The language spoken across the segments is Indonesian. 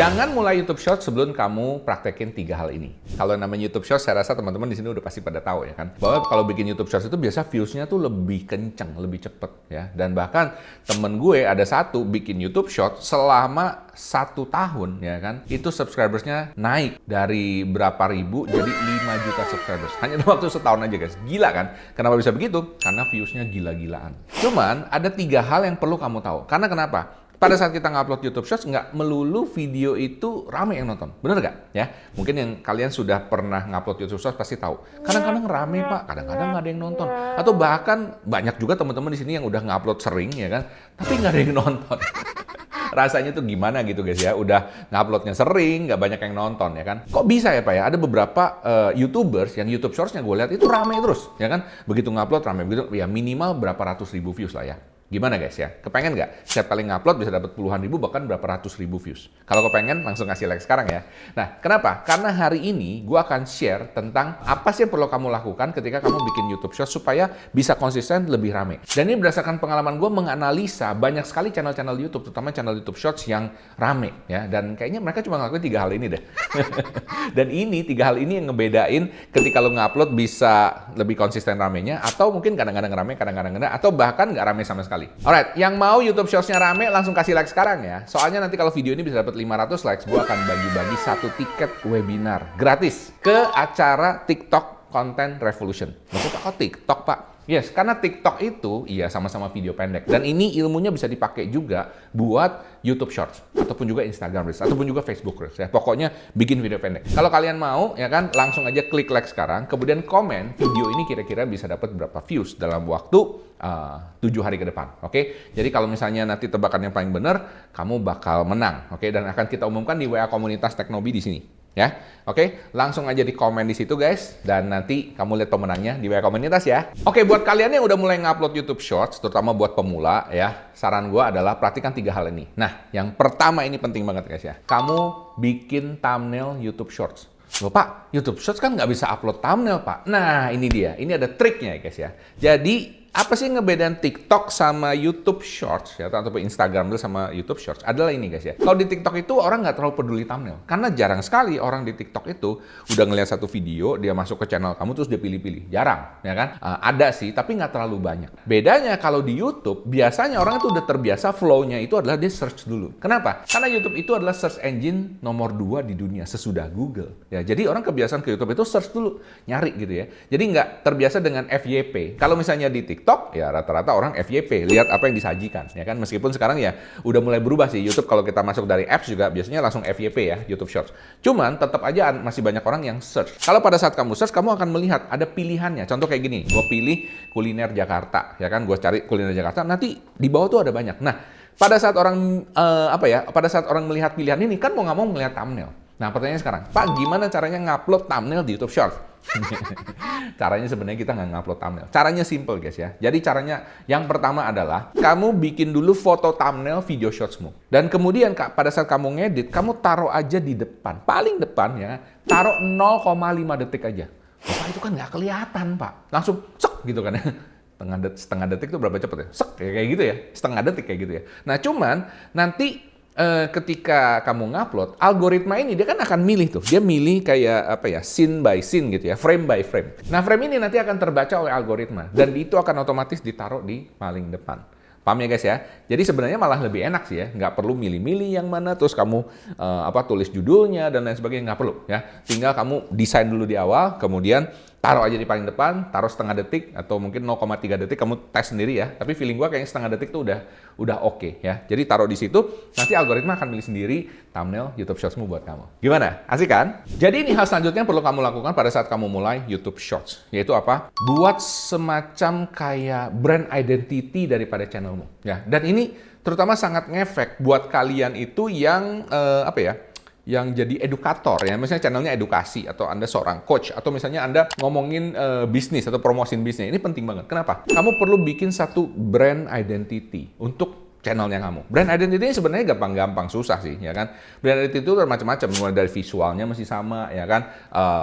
Jangan mulai YouTube Shorts sebelum kamu praktekin 3 hal ini. Kalau namanya YouTube Shorts, saya rasa teman-teman di sini udah pasti pada tahu ya kan. Bahwa kalau bikin YouTube Shorts itu biasa views-nya tuh lebih kenceng, lebih cepet ya. Dan bahkan temen gue ada satu bikin YouTube Shorts selama 1 tahun ya kan. Itu subscribersnya naik dari berapa ribu jadi 5 juta subscribers. Hanya dalam waktu setahun aja guys. Gila kan? Kenapa bisa begitu? Karena views-nya gila-gilaan. Cuman ada 3 hal yang perlu kamu tahu. Karena kenapa? Pada saat kita ngupload YouTube Shorts, nggak melulu video itu rame yang nonton. Bener nggak? Ya, mungkin yang kalian sudah pernah ngupload YouTube Shorts pasti tahu. Kadang-kadang rame, Pak. Kadang-kadang nggak ada yang nonton. Atau bahkan banyak juga teman-teman di sini yang udah ngupload sering, ya kan? Tapi nggak ada yang nonton. Rasanya tuh gimana gitu guys ya. Udah nguploadnya sering, nggak banyak yang nonton, ya kan? Kok bisa ya Pak ya? Ada beberapa YouTubers yang YouTube Shorts-nya gue lihat itu rame terus, ya kan? Begitu ngupload rame, begitu ya minimal berapa ratus ribu views lah ya. Gimana guys ya? Kepengen nggak? Setiap kali ngupload bisa dapat puluhan ribu, bahkan berapa ratus ribu views. Kalau kepengen, langsung kasih like sekarang ya. Nah, kenapa? Karena hari ini gue akan share tentang apa sih yang perlu kamu lakukan ketika kamu bikin YouTube Shorts supaya bisa konsisten lebih rame. Dan ini berdasarkan pengalaman gue menganalisa banyak sekali channel-channel YouTube, terutama channel YouTube Shorts yang rame ya. Dan kayaknya mereka cuma ngelakuin 3 hal ini deh. Dan ini 3 hal ini yang ngebedain ketika lo ngupload bisa lebih konsisten ramenya, atau mungkin kadang-kadang rame, kadang-kadang enggak, atau bahkan nggak rame sama sekali. Alright, yang mau YouTube Shorts-nya rame langsung kasih like sekarang ya. Soalnya nanti kalau video ini bisa dapat 500 likes, gue akan bagi-bagi 1 tiket webinar gratis ke acara TikTok Content Revolution. Maksudnya kok TikTok, Pak? Yes, karena TikTok itu iya sama-sama video pendek. Dan ini ilmunya bisa dipakai juga buat YouTube Shorts ataupun juga Instagram Reels ataupun juga Facebook Reels ya. Pokoknya bikin video pendek. Kalau kalian mau ya kan, langsung aja klik like sekarang, kemudian komen video ini kira-kira bisa dapat berapa views dalam waktu 7 hari ke depan. Oke? Jadi kalau misalnya nanti tebakan yang paling benar, kamu bakal menang. Oke? Dan akan kita umumkan di WA komunitas Teknobi di sini. Ya, oke, langsung aja di komen di situ guys, dan nanti kamu lihat pemenangnya di WA komunitas ya. Oke, buat kalian yang udah mulai ngupload YouTube Shorts, terutama buat pemula ya, saran gue adalah perhatikan 3 hal ini. Nah, yang pertama ini penting banget guys ya, kamu bikin thumbnail YouTube Shorts. Loh Pak, YouTube Shorts kan nggak bisa upload thumbnail Pak. Nah, ini dia, ini ada triknya ya guys ya. Jadi apa sih ngebedain TikTok sama YouTube Shorts ya, atau Instagram Reels sama YouTube Shorts adalah ini guys ya. Kalau di TikTok itu orang nggak terlalu peduli thumbnail, karena jarang sekali orang di TikTok itu udah ngelihat satu video, dia masuk ke channel kamu terus dia pilih-pilih, jarang ya kan? Ada sih, tapi nggak terlalu banyak. Bedanya kalau di YouTube biasanya orang itu udah terbiasa flow-nya itu adalah dia search dulu. Kenapa? Karena YouTube itu adalah search engine nomor 2 di dunia sesudah Google. Ya, jadi orang kebiasaan ke YouTube itu search dulu, nyari gitu ya. Jadi nggak terbiasa dengan FYP. Kalau misalnya di TikTok ya rata-rata orang FYP, lihat apa yang disajikan ya kan, meskipun sekarang ya udah mulai berubah sih YouTube, kalau kita masuk dari apps juga biasanya langsung FYP ya YouTube Shorts. Cuman tetap aja masih banyak orang yang search. Kalau pada saat kamu search, kamu akan melihat ada pilihannya. Contoh kayak gini, gue pilih kuliner Jakarta ya kan, gue cari kuliner Jakarta, nanti di bawah tuh ada banyak. Nah, pada saat orang pada saat orang melihat pilihan ini kan mau nggak mau melihat thumbnail. Nah, pertanyaannya sekarang, Pak, gimana caranya ngupload thumbnail di YouTube Shorts? Caranya sebenarnya kita nggak ngupload thumbnail. Caranya simple guys ya. Jadi caranya yang pertama adalah kamu bikin dulu foto thumbnail video shortsmu. Dan kemudian pada saat kamu ngedit, kamu taruh aja di depan. Paling depan ya, taruh 0,5 detik aja. Bapak itu kan nggak kelihatan Pak. Langsung cek gitu kan ya. Setengah detik itu berapa cepet ya? Sek, kayak gitu ya. Setengah detik kayak gitu ya. Nah cuman nanti ketika kamu ngupload, algoritma ini dia kan akan milih tuh. Dia milih kayak apa ya, scene by scene gitu ya, frame by frame. Nah, frame ini nanti akan terbaca oleh algoritma dan itu akan otomatis ditaruh di paling depan. Paham ya guys ya? Jadi sebenarnya malah lebih enak sih ya, nggak perlu milih-milih yang mana terus kamu tulis judulnya dan lain sebagainya, nggak perlu ya. Tinggal kamu desain dulu di awal, kemudian taruh aja di paling depan, taruh setengah detik atau mungkin 0,3 detik, kamu tes sendiri ya. Tapi feeling gua kayaknya setengah detik tuh udah oke ya. Jadi taruh di situ, nanti algoritma akan milih sendiri thumbnail YouTube Shortsmu buat kamu. Gimana? Asik kan? Jadi ini hal selanjutnya yang perlu kamu lakukan pada saat kamu mulai YouTube Shorts, yaitu apa? Buat semacam kayak brand identity daripada channelmu ya. Dan ini terutama sangat ngefek buat kalian itu yang yang jadi edukator ya, misalnya channelnya edukasi atau Anda seorang coach atau misalnya Anda ngomongin bisnis atau promosiin bisnis. Ini penting banget. Kenapa? Kamu perlu bikin satu brand identity untuk channelnya kamu. Brand identity ini sebenarnya gampang-gampang, susah sih, ya kan? Brand identity itu macam-macam, mulai dari visualnya mesti sama, ya kan?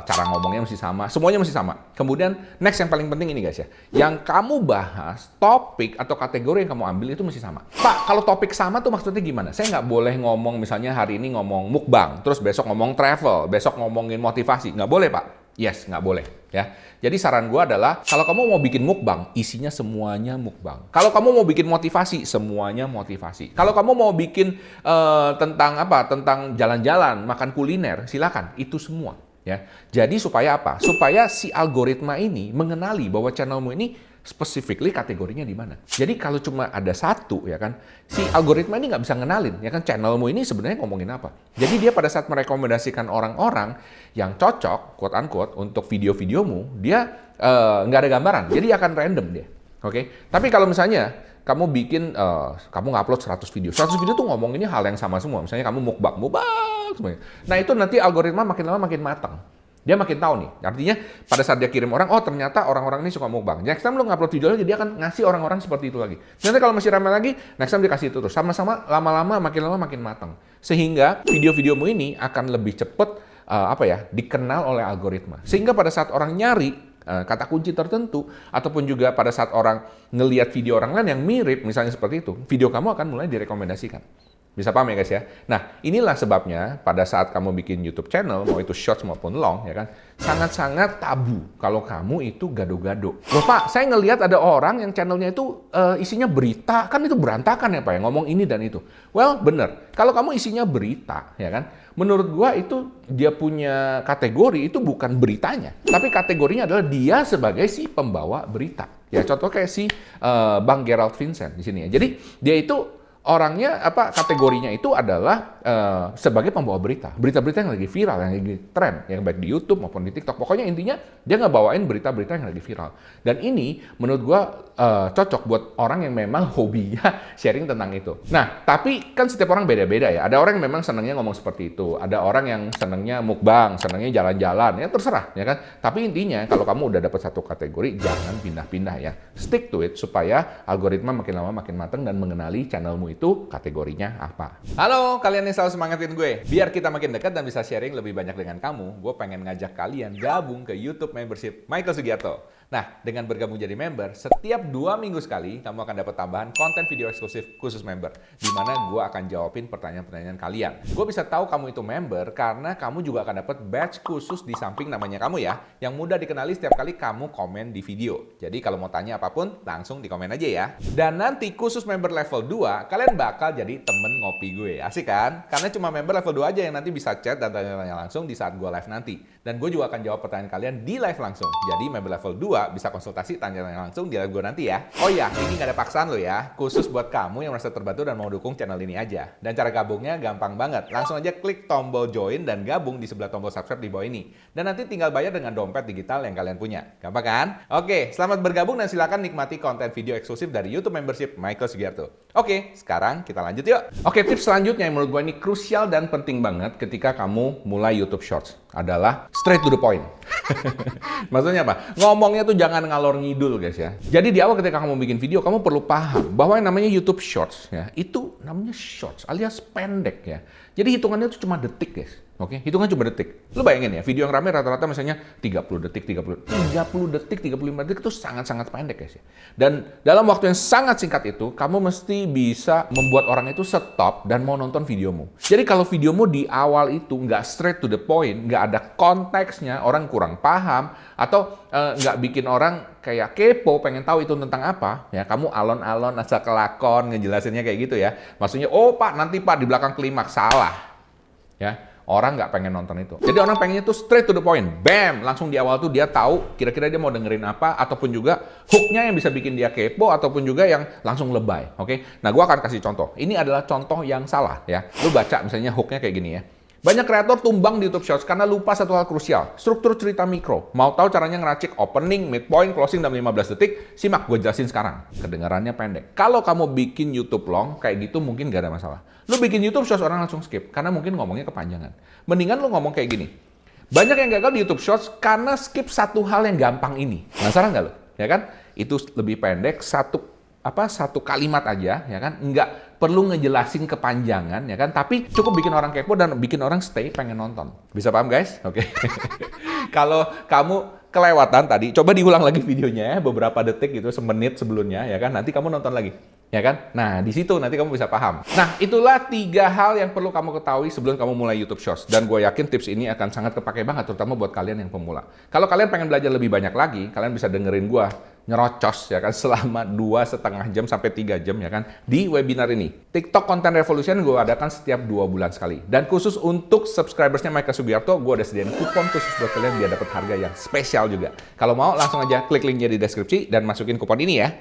Cara ngomongnya mesti sama, semuanya mesti sama. Kemudian next yang paling penting ini guys ya, yang kamu bahas, topik atau kategori yang kamu ambil itu mesti sama. Pak, kalau topik sama tuh maksudnya gimana? Saya nggak boleh ngomong misalnya hari ini ngomong mukbang, terus besok ngomong travel, besok ngomongin motivasi, nggak boleh Pak. Yes, nggak boleh ya. Jadi saran gue adalah kalau kamu mau bikin mukbang, isinya semuanya mukbang. Kalau kamu mau bikin motivasi, semuanya motivasi. Kalau kamu mau bikin tentang apa? Tentang jalan-jalan, makan kuliner, silakan. Itu semua ya. Jadi supaya apa? Supaya si algoritma ini mengenali bahwa channelmu ini specifically kategorinya di mana. Jadi kalau cuma ada satu ya kan, si algoritma ini nggak bisa ngenalin ya kan channelmu ini sebenarnya ngomongin apa. Jadi dia pada saat merekomendasikan orang-orang yang cocok, quote unquote, untuk video-videomu, dia nggak ada gambaran. Jadi akan random dia. Oke? Tapi kalau misalnya kamu bikin, kamu ngupload 100 video. 100 video tuh ngomonginnya hal yang sama semua. Misalnya kamu mukbang semuanya. Nah itu nanti algoritma makin lama makin matang. Dia makin tahu nih. Artinya pada saat dia kirim orang, oh ternyata orang-orang ini suka mukbang. Next time lu ngupload video lagi, dia akan ngasih orang-orang seperti itu lagi. Nanti kalau masih ramai lagi, next time dia kasih itu terus. Sama-sama lama-lama makin matang. Sehingga video-videomu ini akan lebih cepat dikenal oleh algoritma. Sehingga pada saat orang nyari kata kunci tertentu, ataupun juga pada saat orang ngelihat video orang lain yang mirip, misalnya seperti itu, video kamu akan mulai direkomendasikan. Bisa paham ya guys ya? Nah, inilah sebabnya pada saat kamu bikin YouTube channel, mau itu shorts maupun long, ya kan, sangat-sangat tabu kalau kamu itu gado-gado. Loh Pak, saya ngelihat ada orang yang channelnya itu isinya berita, kan itu berantakan ya Pak ya, ngomong ini dan itu. Well, bener. Kalau kamu isinya berita, ya kan, menurut gua itu dia punya kategori itu bukan beritanya, tapi kategorinya adalah dia sebagai si pembawa berita. Ya, contoh kayak si Bang Gerald Vincent di sini ya. Jadi dia itu orangnya kategorinya itu adalah sebagai pembawa berita. Berita-berita yang lagi viral, yang lagi tren, yang baik di YouTube maupun di TikTok. Pokoknya intinya dia ngebawain berita-berita yang lagi viral. Dan ini menurut gua cocok buat orang yang memang hobinya sharing tentang itu. Nah, tapi kan setiap orang beda-beda ya. Ada orang yang memang senangnya ngomong seperti itu. Ada orang yang senangnya mukbang, senangnya jalan-jalan. Ya terserah, ya kan? Tapi intinya kalau kamu udah dapat satu kategori, jangan pindah-pindah ya. Stick to it supaya algoritma makin lama makin matang dan mengenali channelmu itu kategorinya apa. Halo, kalian yang selalu semangatin gue. Biar kita makin dekat dan bisa sharing lebih banyak dengan kamu, gue pengen ngajak kalian gabung ke YouTube membership Michael Sugiarto. Nah, dengan bergabung jadi member, setiap 2 minggu sekali, kamu akan dapat tambahan konten video eksklusif khusus member, di mana gue akan jawabin pertanyaan-pertanyaan kalian. Gue bisa tahu kamu itu member karena kamu juga akan dapat badge khusus di samping namanya kamu ya, yang mudah dikenali setiap kali kamu komen di video. Jadi kalau mau tanya apapun, langsung di komen aja ya. Dan nanti khusus member level 2, kalian bakal jadi temen ngopi gue. Asik kan? Karena cuma member level 2 aja yang nanti bisa chat dan tanya-tanya langsung di saat gue live nanti. Dan gue juga akan jawab pertanyaan kalian di live langsung. Jadi member level 2 bisa konsultasi tanya-tanya langsung di live gue nanti ya. Oh ya, ini nggak ada paksaan lo ya. Khusus buat kamu yang merasa terbantu dan mau dukung channel ini aja. Dan cara gabungnya gampang banget. Langsung aja klik tombol join dan gabung di sebelah tombol subscribe di bawah ini. Dan nanti tinggal bayar dengan dompet digital yang kalian punya. Gampang kan? Oke, selamat bergabung dan silakan nikmati konten video eksklusif dari YouTube membership Michael Sugiarto. Oke, sekarang kita lanjut yuk. Oke, tips selanjutnya yang menurut gue ini krusial dan penting banget ketika kamu mulai YouTube Shorts adalah straight to the point. Maksudnya apa? Ngomongnya tuh jangan ngalor ngidul guys ya. Jadi di awal ketika kamu bikin video, kamu perlu paham bahwa yang namanya YouTube Shorts ya, itu namanya shorts alias pendek ya. Jadi hitungannya itu cuma detik guys. Oke, hitungan cuma detik. Lu bayangin ya, video yang ramai rata-rata misalnya 30 detik, 30 detik, 35 detik itu sangat-sangat pendek guys ya. Dan dalam waktu yang sangat singkat itu, kamu mesti bisa membuat orang itu stop dan mau nonton videomu. Jadi kalau videomu di awal itu nggak straight to the point, nggak ada konteksnya, orang kurang paham, atau nggak bikin orang kayak kepo, pengen tahu itu tentang apa, ya kamu alon-alon asal kelakon ngejelasinnya kayak gitu ya. Maksudnya, oh Pak, nanti Pak di belakang klimaks, salah. Ya. Orang nggak pengen nonton itu. Jadi orang pengennya tuh straight to the point. Bam! Langsung di awal tuh dia tahu kira-kira dia mau dengerin apa, ataupun juga hook-nya yang bisa bikin dia kepo, ataupun juga yang langsung lebay. Oke? Nah, gua akan kasih contoh. Ini adalah contoh yang salah ya. Lu baca misalnya hook-nya kayak gini ya. Banyak kreator tumbang di YouTube Shorts karena lupa satu hal krusial, struktur cerita mikro. Mau tahu caranya ngeracik opening, midpoint, closing dalam 15 detik? Simak, gue jelasin sekarang. Kedengarannya pendek. Kalau kamu bikin YouTube long, kayak gitu mungkin gak ada masalah. Lu bikin YouTube Shorts, orang langsung skip, karena mungkin ngomongnya kepanjangan. Mendingan lu ngomong kayak gini. Banyak yang gagal di YouTube Shorts karena skip satu hal yang gampang ini. Penasaran gak lu? Ya kan? Itu lebih pendek, satu satu kalimat aja, ya kan? Nggak perlu ngejelasin kepanjangan, ya kan? Tapi cukup bikin orang kepo dan bikin orang stay pengen nonton. Bisa paham, guys? Oke. Kalau kamu kelewatan tadi, coba diulang lagi videonya ya, beberapa detik gitu, semenit sebelumnya, ya kan? Nanti kamu nonton lagi. Ya kan? Nah, di situ nanti kamu bisa paham. Nah, itulah 3 hal yang perlu kamu ketahui sebelum kamu mulai YouTube Shorts. Dan gue yakin tips ini akan sangat kepake banget, terutama buat kalian yang pemula. Kalau kalian pengen belajar lebih banyak lagi, kalian bisa dengerin gue nyerocos ya kan selama 2,5 jam sampai 3 jam ya kan di webinar ini. TikTok Content Revolution gue adakan setiap 2 bulan sekali. Dan khusus untuk subscribersnya Mike Sugiarto, gue ada sediain kupon khusus buat kalian biar dapat harga yang spesial juga. Kalau mau langsung aja klik linknya di deskripsi dan masukin kupon ini ya.